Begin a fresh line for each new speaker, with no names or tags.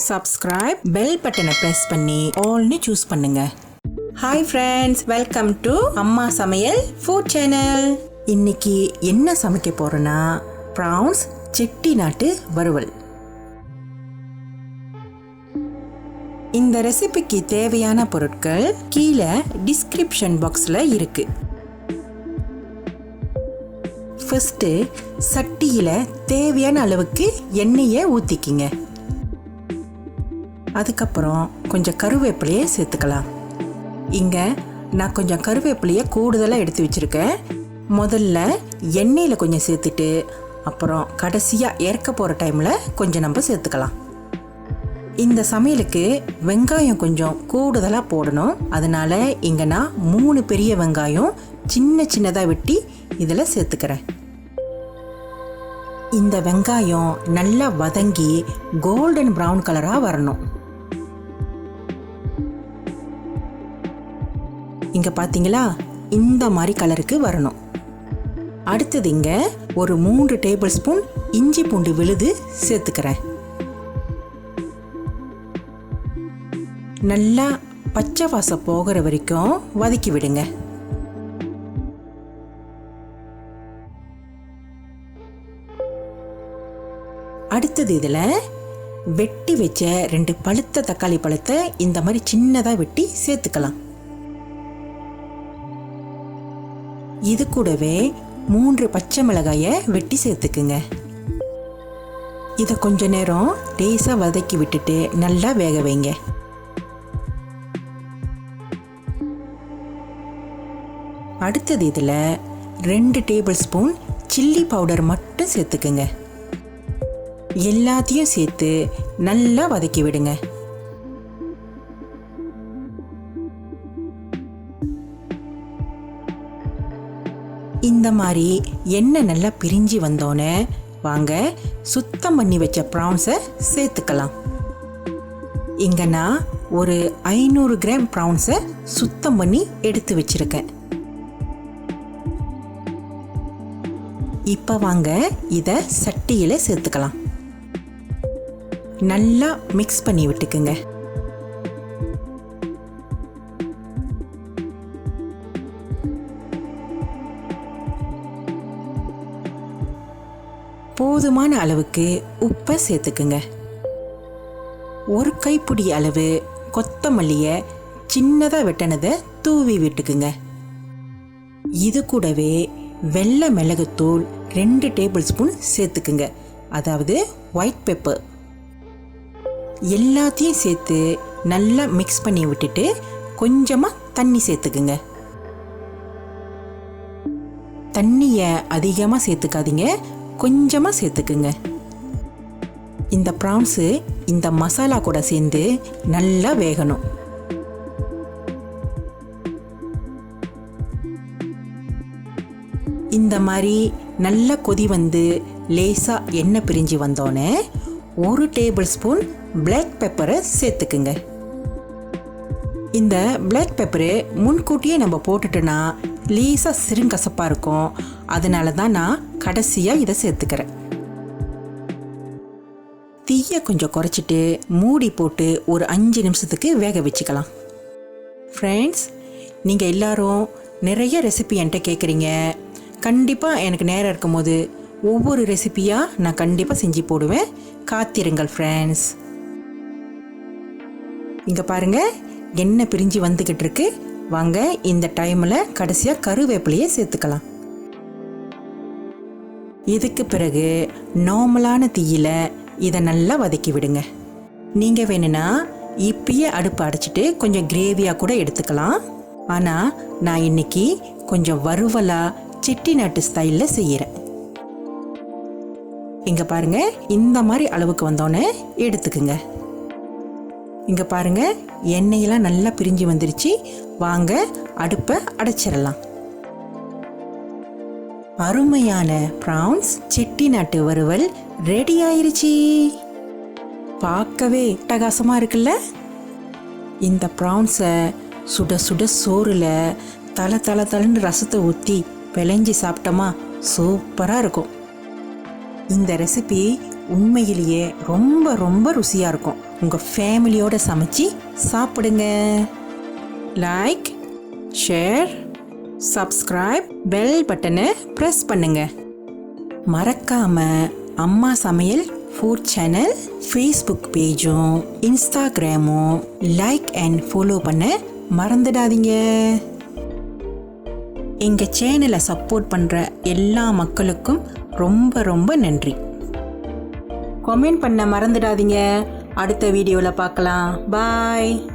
subscribe, bell button press பண்ணி all-னு choose பண்ணுங்க. Hi friends, welcome to Amma Samayal food channel. இன்னைக்கு என்ன சமைக்க போறேன்னா Prawns Chettinad Varuval. இந்த ரெசிபிக்கு தேவையான பொருட்கள் கீழே டிஸ்கிரிப்ஷன் பாக்ஸ்ல இருக்கு. ஃபர்ஸ்ட் சட்டியில தேவையான அளவுக்கு எண்ணெயை ஊத்திக்கிங்க. அதுக்கப்புறம் கொஞ்சம் கருவேப்பிலையை சேர்த்துக்கலாம். இங்க நான் கொஞ்சம் கருவேப்பிலையை கூடுதலாக எடுத்து வச்சிருக்கேன். முதல்ல எண்ணெயில் கொஞ்சம் சேர்த்துட்டு அப்புறம் கடைசியாக இறக்க போகிற டைமில் கொஞ்சம் நம்ம சேர்த்துக்கலாம். இந்த சமையலுக்கு வெங்காயம் கொஞ்சம் கூடுதலாக போடணும். அதனால இங்கே நான் 3 பெரிய வெங்காயம் சின்ன சின்னதாக வெட்டி இதில் சேர்த்துக்கிறேன். இந்த வெங்காயம் நல்லா வதங்கி கோல்டன் ப்ரௌன் கலராக வரணும். இங்கே பார்த்தீங்களா, இந்த மாதிரி கலருக்கு வரணும். அடுத்தது இங்கே ஒரு 3 டேபிள் ஸ்பூன் இஞ்சி பூண்டு விழுது சேர்த்துக்கிறேன். நல்லா பச்சை வாசம் போகிற வரைக்கும் வதக்கி விடுங்க. அடுத்தது இதில் வெட்டி வச்ச 2 பழுத்த தக்காளி பழத்தை இந்த மாதிரி சின்னதாக வெட்டி சேர்த்துக்கலாம். இது கூடவே 3 பச்சை மிளகாயை வெட்டி சேர்த்துக்குங்க. இதை கொஞ்ச நேரம் லேசாக வதக்கி விட்டுட்டு நல்லா வேக வைங்க. அடுத்தது இதில் 2 டேபிள் ஸ்பூன் சில்லி பவுடர் மட்டும் சேர்த்துக்குங்க. எல்லாத்தையும் சேர்த்து நல்லா வதக்கி விடுங்க. இந்த மாதிரி எண்ணெய் நல்லா பிரிஞ்சு வந்தோன்னே வாங்க சுத்தம் பண்ணி வச்ச ப்ரான்ஸை சேர்த்துக்கலாம். இங்கே நான் ஒரு 500 கிராம் ப்ரான்ஸை சுத்தம் பண்ணி எடுத்து வச்சிருக்கேன். இப்போ வாங்க இதை சட்டியில் சேர்த்துக்கலாம். நல்லா மிக்ஸ் பண்ணி விட்டுக்குங்க. போதுமான அளவுக்கு உப்பை சேர்த்துக்குங்க. ஒரு கைப்பிடி அளவு கொத்தமல்லியை சின்னதாக வெட்டினதை தூவி விட்டுக்குங்க. இது கூடவே வெள்ளை மிளகுத்தூள் 2 டேபிள் ஸ்பூன் சேர்த்துக்குங்க, அதாவது ஒயிட் பெப்பர். எல்லாத்தையும் சேர்த்து நல்லா மிக்ஸ் பண்ணி விட்டுட்டு கொஞ்சமாக தண்ணி சேர்த்துக்குங்க. தண்ணியை அதிகமாக சேர்த்துக்காதீங்க, கொஞ்சமாக சேர்த்துக்குங்க. இந்த ப்ரான்ஸு இந்த மசாலா கூட சேர்ந்து நல்லா வேகணும். இந்த மாதிரி நல்லா கொதி வந்து லேசாக எண்ணெய் பிரிஞ்சு வந்தோடனே 1 டேபிள் ஸ்பூன் பிளாக் பெப்பரை சேர்த்துக்குங்க. இந்த பிளாக் பெப்பரு முன்கூட்டியே நம்ம போட்டுட்டோன்னா லேசாக சிறுங்கசப்பாக இருக்கும். அதனால தான் நான் கடைசியாக இதை சேர்த்துக்கிறேன். தீயை கொஞ்சம் குறைச்சிட்டு மூடி போட்டு ஒரு 5 நிமிஷத்துக்கு வேக வச்சுக்கலாம். ஃப்ரெண்ட்ஸ், நீங்கள் எல்லாரும் நிறைய ரெசிபி என்கிட்ட கேட்குறீங்க. கண்டிப்பாக எனக்கு நேரம் இருக்கும் போது ஒவ்வொரு ரெசிபியாக நான் கண்டிப்பாக செஞ்சு போடுவேன். காத்திருங்கள் ஃப்ரெண்ட்ஸ். இங்கே பாருங்கள், எண்ணெய் பிரிஞ்சு வந்துக்கிட்டு இருக்கு. வாங்க இந்த டைமில் கடைசியாக கருவேப்பிலையை சேர்த்துக்கலாம். இதுக்கு பிறகு நார்மலான தீயில இதை நல்லா வதக்கி விடுங்க. நீங்கள் வேணும்னா இப்பயே அடுப்பு அடைச்சிட்டு கொஞ்சம் கிரேவியாக கூட எடுத்துக்கலாம். ஆனால் நான் இன்னைக்கு கொஞ்சம் வறுவலாக செட்டிநாட்டு ஸ்டைலில் செய்கிறேன். இங்கே பாருங்க, இந்த மாதிரி அளவுக்கு வந்தோன்னே எடுத்துக்குங்க. இங்கே பாருங்க, எண்ணெயெல்லாம் நல்லா பிரிஞ்சு வந்துருச்சு. வாங்க அடுப்பை அடைச்சிடலாம். அருமையான ப்ரான்ஸ் செட்டிநாட்டு வறுவல் ரெடி ஆயிருச்சு. பார்க்கவே அட்டகாசமாக இருக்குல்ல? இந்த ப்ரான்ஸை சுட சுட சோறில் தலன்னு ரசத்தை ஊற்றி பிழைஞ்சி சாப்பிட்டோமா சூப்பராக இருக்கும். இந்த ரெசிபி உண்மையிலேயே ரொம்ப ரொம்ப ருசியாக இருக்கும். உங்கள் ஃபேமிலியோடு சமைச்சு சாப்பிடுங்க. லைக், ஷேர், சப்ஸ்கிரைப், பெல் பட்டனை ப்ரெஸ் பண்ணுங்க. மறக்காம அம்மா சமையல் ஃபுட் சேனல் ஃபேஸ்புக் பேஜும் இன்ஸ்டாகிராமும் லைக் அண்ட் ஃபாலோ பண்ண மறந்துடாதீங்க. எங்கள் சேனலை சப்போர்ட் பண்ணுற எல்லா மக்களுக்கும் ரொம்ப ரொம்ப நன்றி. கமெண்ட் பண்ண மறந்துடாதீங்க. அடுத்த வீடியோவில் பார்க்கலாம். பாய்.